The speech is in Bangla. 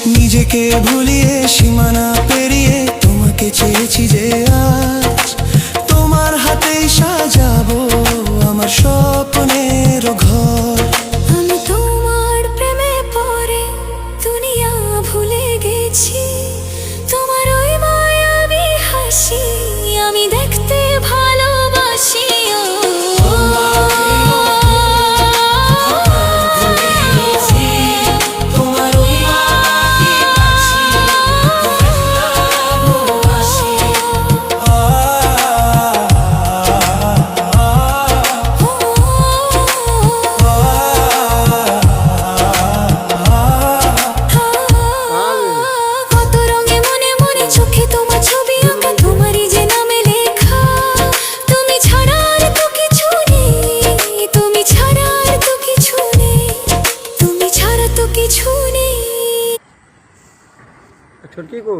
নিজেকে ভুলিয়ে সীমানা পেরিয়ে তোমাকে চেয়েছি যে আজ তোমার হাতেই সাজাবো আমার স্বপ্নের ঘর। আমি তোমার প্রেমে পড়ে দুনিয়া ভুলে গেছি, তোমার ওই মায়াবী হাসি আমি দেখতে ভালোবাসি। छोटकी को